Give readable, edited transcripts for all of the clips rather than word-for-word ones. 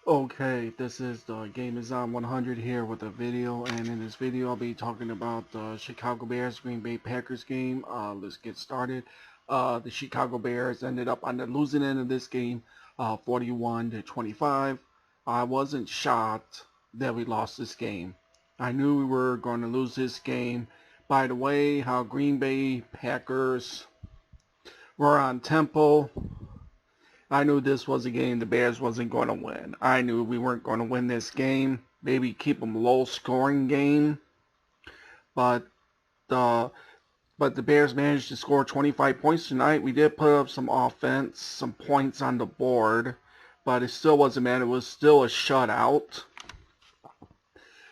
Okay, this is the Game is on 100 here with a video, and in this video I'll be talking about the Chicago Bears Green Bay Packers game. Let's get started. The Chicago Bears ended up on the losing end of this game, 41-25. I wasn't shocked that we lost this game. I knew we were going to lose this game. By the way, how Green Bay Packers were on tempo. I knew this was a game the Bears wasn't going to win. I knew we weren't going to win this game. Maybe keep them low scoring game, but uh, but the Bears managed to score 25 points tonight. We did put up some offense, some points on the board, but it still wasn't bad. It was still a shutout,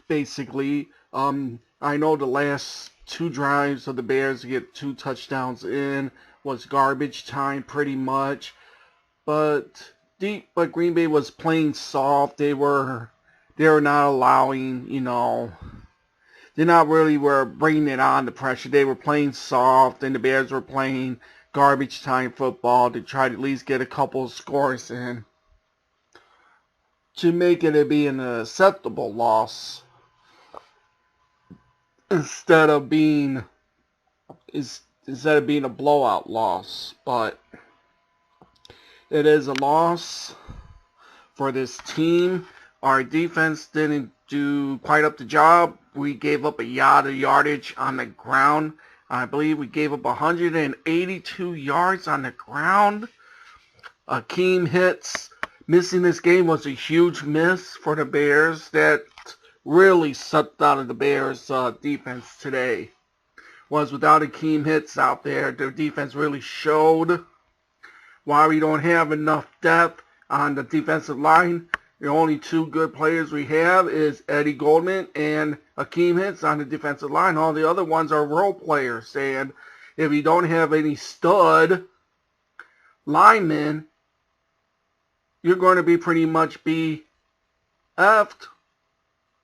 basically. I know the last two drives of the Bears to get two touchdowns in was garbage time, pretty much. But Green Bay was playing soft. They were not allowing, they not really were bringing it on the pressure. They were playing soft, and the Bears were playing garbage time football to try to at least get a couple of scores in to make it be an acceptable loss instead of being instead of being a blowout loss. But it is a loss for this team. Our defense didn't do quite up the job. We gave up a yard of yardage on the ground. I believe we gave up 182 yards on the ground. Akeem Hicks missing this game was a huge miss for the Bears. That really sucked out of the Bears' defense today. Was without Akeem Hicks out there, their defense really showed why we don't have enough depth on the defensive line. The only two good players we have is Eddie Goldman and Akeem Hicks on the defensive line. All the other ones are role players. And if you don't have any stud linemen, you're going to be pretty much be effed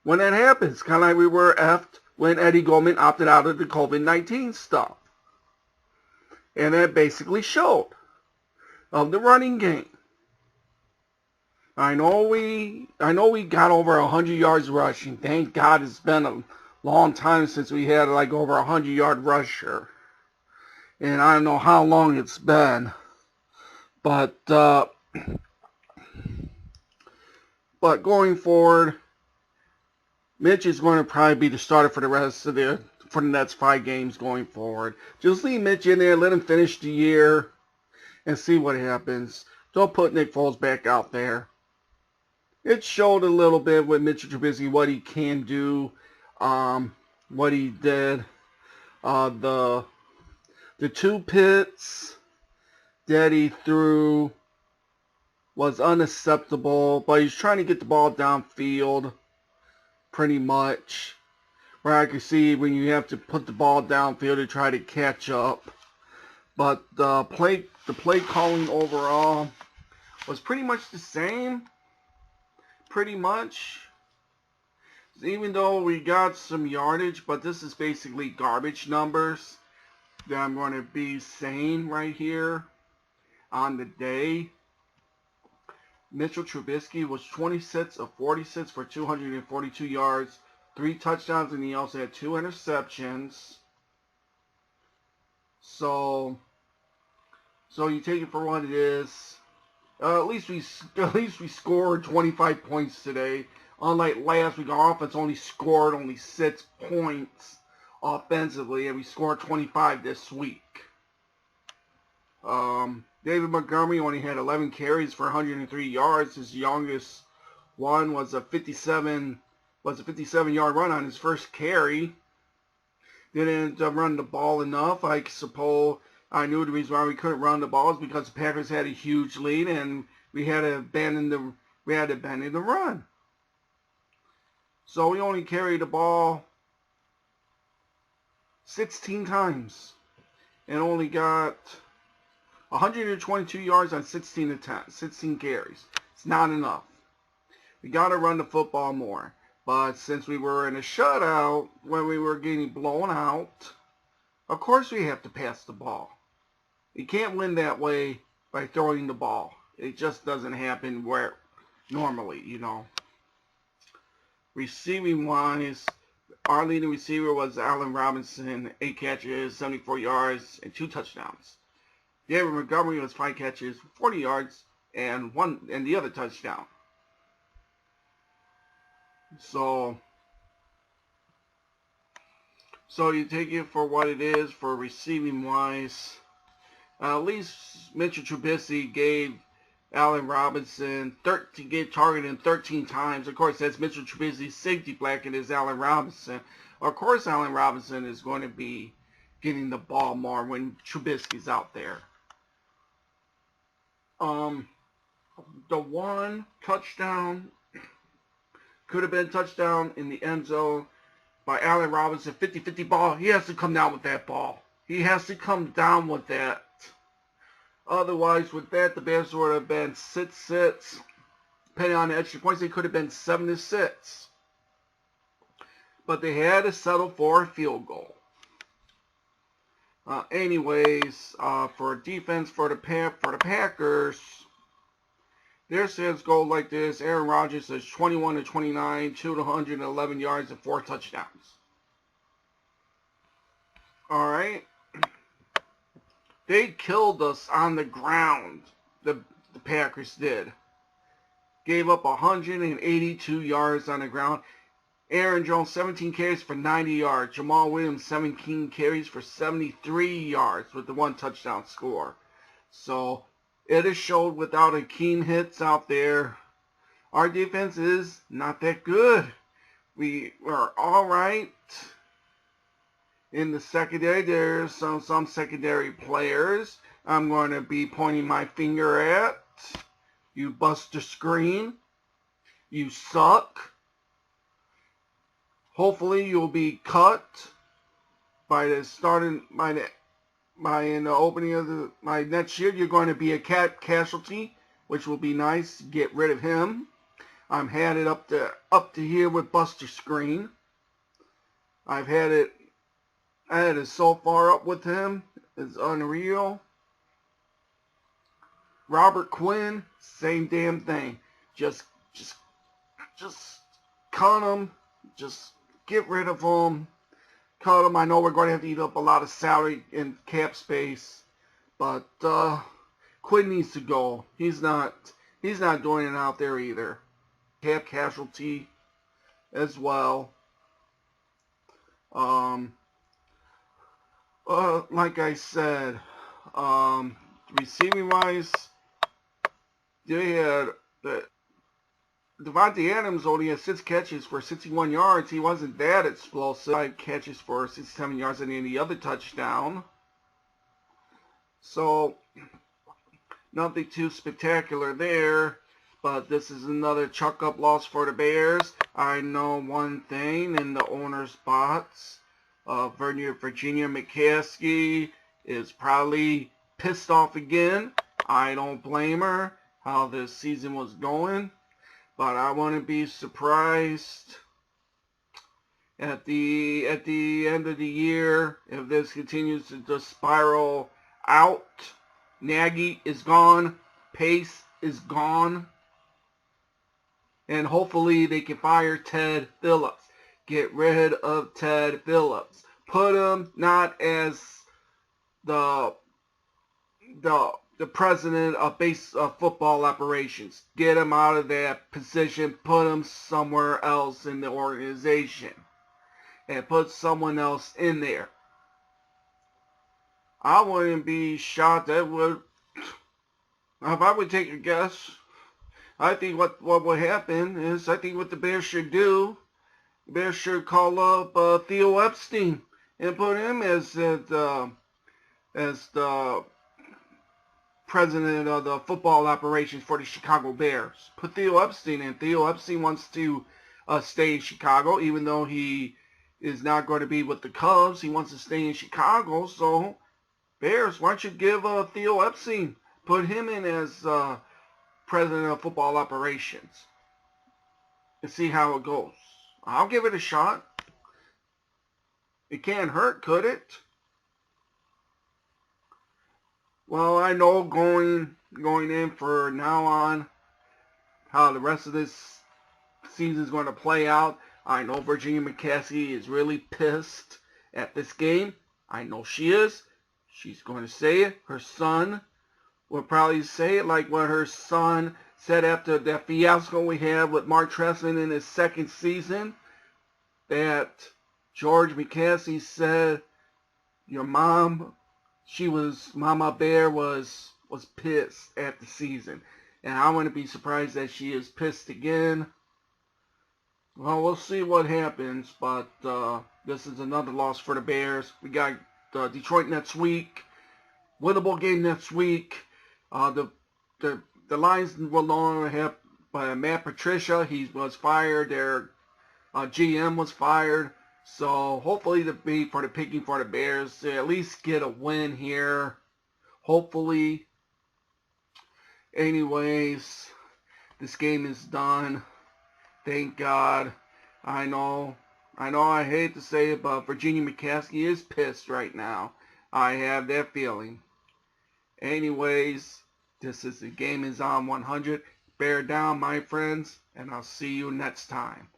when that happens. Kind of like we were effed when Eddie Goldman opted out of the COVID-19 stuff. And that basically showed of the running game. I know we got over 100 yards rushing. Thank God it's been a long time since we had like over 100-yard rusher. And I don't know how long it's been. But going forward, Mitch is going to probably be the starter for the next 5 games going forward. Just leave Mitch in there, let him finish the year, and see what happens. Don't put Nick Foles back out there. It showed a little bit with Mitchell Trubisky what he can do, what he did. The 2 pits that he threw was unacceptable, but he's trying to get the ball downfield pretty much. Where I can see when you have to put the ball downfield to try to catch up. But the play calling overall was pretty much the same. Pretty much. Even though we got some yardage, but this is basically garbage numbers that I'm going to be saying right here on the day. Mitchell Trubisky was 26 of 46 for 242 yards, 3 touchdowns, and he also had 2 interceptions. So you take it for what it is. At least we scored 25 points today. Unlike last week, our offense only scored 6 points offensively, and we scored 25 this week. David Montgomery only had 11 carries for 103 yards. His youngest one was a 57-yard run on his first carry. Didn't run the ball enough. I suppose I knew the reason why we couldn't run the ball is because the Packers had a huge lead and we had to abandon the run. So we only carried the ball 16 times and only got 122 yards on 16 attempts, 16 carries. It's not enough. We got to run the football more. But since we were in a shutout, when we were getting blown out, of course we have to pass the ball. You can't win that way by throwing the ball. It just doesn't happen normally, you know. Receiving wise, our leading receiver was Allen Robinson, 8 catches, 74 yards, and 2 touchdowns. David Montgomery was 5 catches, 40 yards, and the other touchdown. So you take it for what it is for receiving wise. At least Mitchell Trubisky gave Allen Robinson get targeted 13 times. Of course, that's Mitchell Trubisky's safety blanket is Allen Robinson. Of course, Allen Robinson is going to be getting the ball more when Trubisky's out there. The one touchdown could have been touchdown in the end zone by Allen Robinson, 50-50 ball. He has to come down with that ball. He has to come down with that. Otherwise, with that, the Bears would have been 6-6. Depending on the extra points, they could have been 7-6. But they had to settle for a field goal. Anyways, for defense for the Packers, their stats go like this. Aaron Rodgers is 21-29, 211 yards, and 4 touchdowns. All right. They killed us on the ground. The Packers did. Gave up 182 yards on the ground. Aaron Jones, 17 carries for 90 yards. Jamal Williams, 17 carries for 73 yards with the 1 touchdown score. So it is showed without Akeem Hicks out there. Our defense is not that good. We are all right. In the secondary, there's some secondary players I'm going to be pointing my finger at. You bust a screen. You suck. Hopefully you'll be cut by in the opening of my next year. You're going to be a casualty, which will be nice to get rid of him. I'm headed up to here with Buster Screen. I had it so far up with him. It's unreal. Robert Quinn, same damn thing. Just cut him. Just get rid of him. Cut him. I know we're going to have to eat up a lot of salary and cap space, but Quinn needs to go. He's not doing it out there either. Cap casualty as well. Like I said, receiving wise, they had Devontae Adams only had 6 catches for 61 yards. He wasn't that explosive. 5 catches for 67 yards and any other touchdown. So nothing too spectacular there. But this is another chuck-up loss for the Bears. I know one thing in the owner's box. Virginia McCaskey is probably pissed off again. I don't blame her how this season was going. But I wouldn't be surprised at the end of the year if this continues to just spiral out. Nagy is gone. Pace is gone. And hopefully they can fire Ted Phillips. Get rid of Ted Phillips. Put him not as the president of football operations. Get him out of that position. Put him somewhere else in the organization. And put someone else in there. I wouldn't be shocked. If I would take a guess, I think what would happen is, I think what the Bears should do, the Bears should call up Theo Epstein and put him as the president of the football operations for the Chicago Bears. Put Theo Epstein in. Theo Epstein wants to stay in Chicago, even though he is not going to be with the Cubs. He wants to stay in Chicago. So, Bears, why don't you give Theo Epstein, put him in as president of football operations and see how it goes. I'll give it a shot. It can't hurt, could it? Well, I know going in for now on, how the rest of this season is going to play out. I know Virginia McCaskey is really pissed at this game. I know she is. She's going to say it. Her son will probably say it like what her son said after that fiasco we had with Mark Trestman in his second season. That George McCaskey said, your mom, Mama Bear was pissed at the season. And I wouldn't be surprised that she is pissed again. Well, we'll see what happens, but this is another loss for the Bears. We got Detroit next week, winnable game next week. The Lions will no longer have Matt Patricia. He was fired. Their GM was fired. So hopefully for the picking for the Bears to at least get a win here. Hopefully. Anyways, this game is done. Thank God. I know I hate to say it, but Virginia McCaskey is pissed right now. I have that feeling. Anyways, this is the Game Is On 100. Bear down, my friends, and I'll see you next time.